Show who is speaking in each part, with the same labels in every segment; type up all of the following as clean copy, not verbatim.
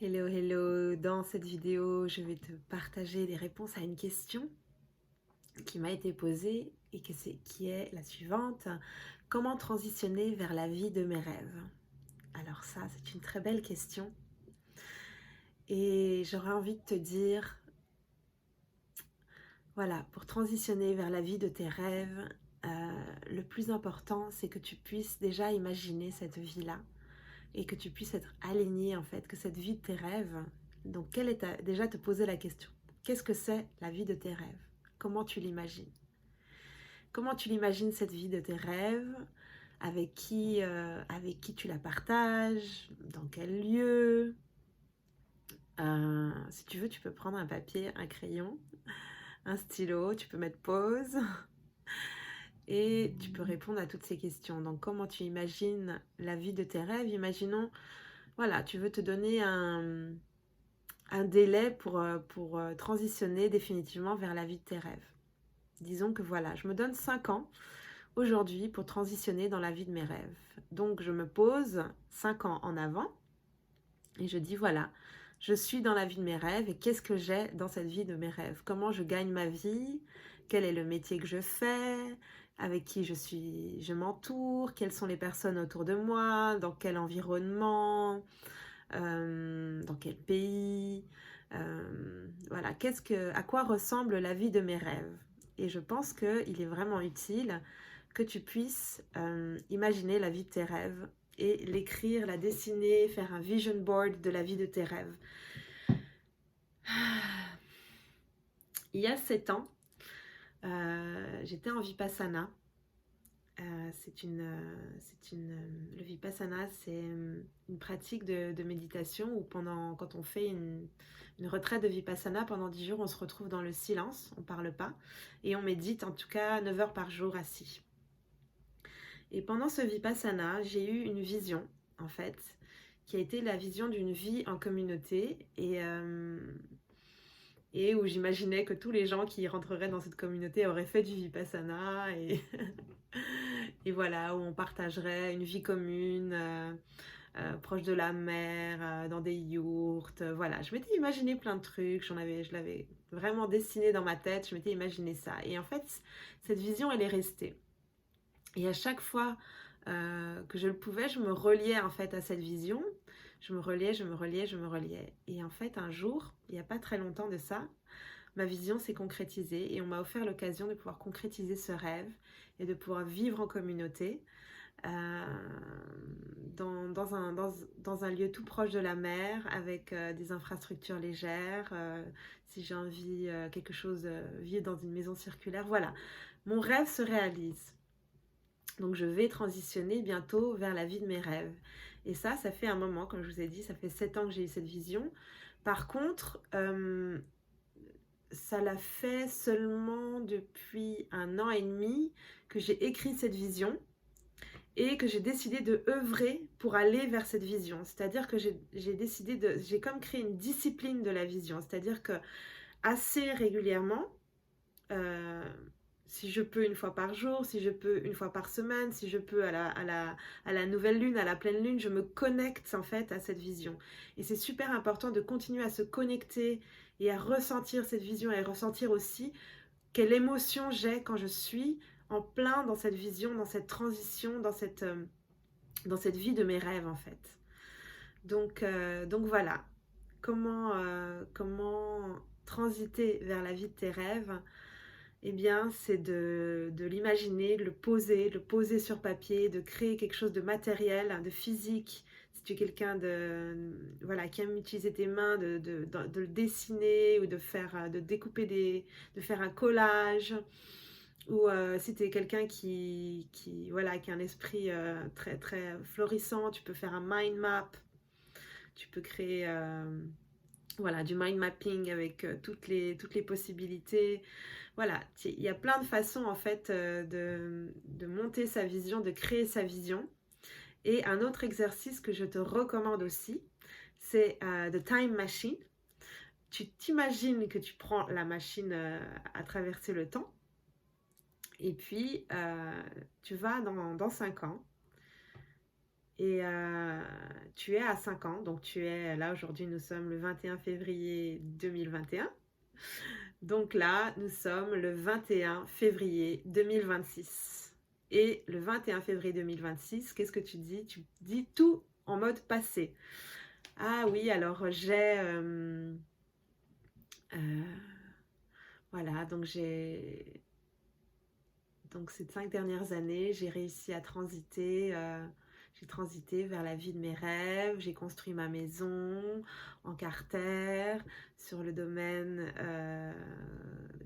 Speaker 1: Hello, hello! Dans cette vidéo, je vais te partager les réponses à une question qui m'a été posée et qui est la suivante. Comment transitionner vers la vie de mes rêves? Alors ça, c'est une très belle question. Et j'aurais envie de te dire, voilà, pour transitionner vers la vie de tes rêves, le plus important, c'est que tu puisses déjà imaginer cette vie-là et que tu puisses être aligné en fait, que cette vie de tes rêves, donc déjà te poser la question, qu'est-ce que c'est la vie de tes rêves? Comment tu l'imagines? Comment tu l'imagines cette vie de tes rêves? Avec qui tu la partages? Dans quel lieu? Si tu veux, tu peux prendre un papier, un crayon, un stylo, tu peux mettre pause et tu peux répondre à toutes ces questions. Donc, comment tu imagines la vie de tes rêves? Imaginons, voilà, tu veux te donner un délai pour transitionner définitivement vers la vie de tes rêves. Disons que voilà, je me donne 5 ans aujourd'hui pour transitionner dans la vie de mes rêves. Donc je me pose 5 ans en avant et je dis voilà, je suis dans la vie de mes rêves et qu'est-ce que j'ai dans cette vie de mes rêves? Comment je gagne ma vie? Quel est le métier que je fais? Avec qui je m'entoure? Quelles sont les personnes autour de moi? Dans quel environnement? Dans quel pays, voilà, à quoi ressemble la vie de mes rêves. Et je pense qu'il est vraiment utile que tu puisses imaginer la vie de tes rêves et l'écrire, la dessiner, faire un vision board de la vie de tes rêves. Il y a 7 ans, j'étais en Vipassana. Le Vipassana, c'est une pratique de méditation où quand on fait une retraite de Vipassana, pendant 10 jours, on se retrouve dans le silence, on ne parle pas, et on médite en tout cas 9 heures par jour assis. Et pendant ce Vipassana, j'ai eu une vision, en fait, qui a été la vision d'une vie en communauté et où j'imaginais que tous les gens qui rentreraient dans cette communauté auraient fait du Vipassana et voilà, où on partagerait une vie commune, proche de la mer, dans des yourtes, voilà. Je m'étais imaginé plein de trucs, je l'avais vraiment dessiné dans ma tête, je m'étais imaginé ça. Et en fait, cette vision, elle est restée. Et à chaque fois que je le pouvais, je me reliais en fait à cette vision. Je me reliais, je me reliais, je me reliais. Et en fait, un jour, il n'y a pas très longtemps de ça, ma vision s'est concrétisée et on m'a offert l'occasion de pouvoir concrétiser ce rêve et de pouvoir vivre en communauté euh, dans un lieu tout proche de la mer avec des infrastructures légères. Si j'ai envie quelque chose, vivre dans une maison circulaire, voilà. Mon rêve se réalise. Donc je vais transitionner bientôt vers la vie de mes rêves. Et ça fait un moment, comme je vous ai dit, ça fait 7 ans que j'ai eu cette vision. Par contre, ça l'a fait seulement depuis 1 an et demi que j'ai écrit cette vision et que j'ai décidé de œuvrer pour aller vers cette vision. C'est-à-dire que j'ai comme créé une discipline de la vision. C'est-à-dire que assez régulièrement, euh, si je peux 1 fois par jour, si je peux 1 fois par semaine, si je peux à la nouvelle lune, à la pleine lune, je me connecte en fait à cette vision. Et c'est super important de continuer à se connecter et à ressentir cette vision et à ressentir aussi quelle émotion j'ai quand je suis en plein dans cette vision, dans cette transition, dans cette vie de mes rêves en fait. Donc voilà, comment transiter vers la vie de tes rêves? Eh bien, c'est de l'imaginer, de le poser sur papier, de créer quelque chose de matériel, de physique. Si tu es quelqu'un voilà, qui aime utiliser tes mains, de le dessiner ou de découper de faire un collage. Ou si tu es quelqu'un voilà, qui a un esprit très, très florissant, tu peux faire un mind map. Tu peux créer voilà, du mind mapping avec toutes les possibilités. Voilà, il y a plein de façons en fait de monter sa vision, de créer sa vision. Et un autre exercice que je te recommande aussi, c'est The Time Machine. Tu t'imagines que tu prends la machine à traverser le temps et puis tu vas dans 5 ans et tu es à 5 ans, donc tu es là aujourd'hui, nous sommes le 21 février 2021. Donc là, nous sommes le 21 février 2026. Et le 21 février 2026, qu'est-ce que tu dis? Tu dis tout en mode passé. Ah oui, alors euh, voilà, donc ces 5 dernières années, j'ai réussi à transiter, j'ai transité vers la vie de mes rêves, j'ai construit ma maison en carter, sur le domaine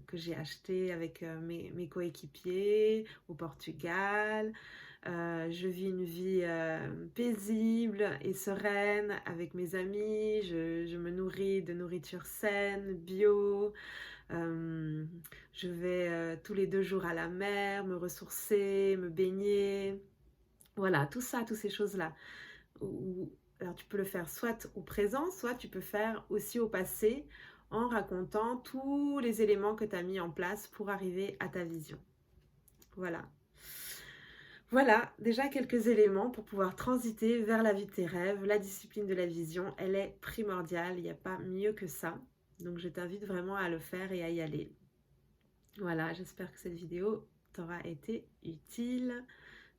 Speaker 1: que j'ai acheté avec mes coéquipiers au Portugal. Je vis une vie paisible et sereine avec mes amis, je me nourris de nourriture saine, bio. Euh, je vais tous les 2 jours à la mer, me ressourcer, me baigner. Voilà, tout ça, toutes ces choses-là. Alors tu peux le faire soit au présent, soit tu peux faire aussi au passé en racontant tous les éléments que tu as mis en place pour arriver à ta vision. Voilà. Voilà, déjà quelques éléments pour pouvoir transiter vers la vie de tes rêves. La discipline de la vision, elle est primordiale, il n'y a pas mieux que ça. Donc je t'invite vraiment à le faire et à y aller. Voilà, j'espère que cette vidéo t'aura été utile.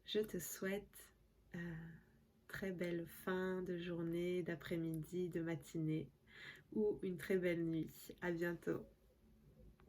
Speaker 1: Je te souhaite très belle fin de journée, d'après-midi, de matinée ou une très belle nuit. À bientôt.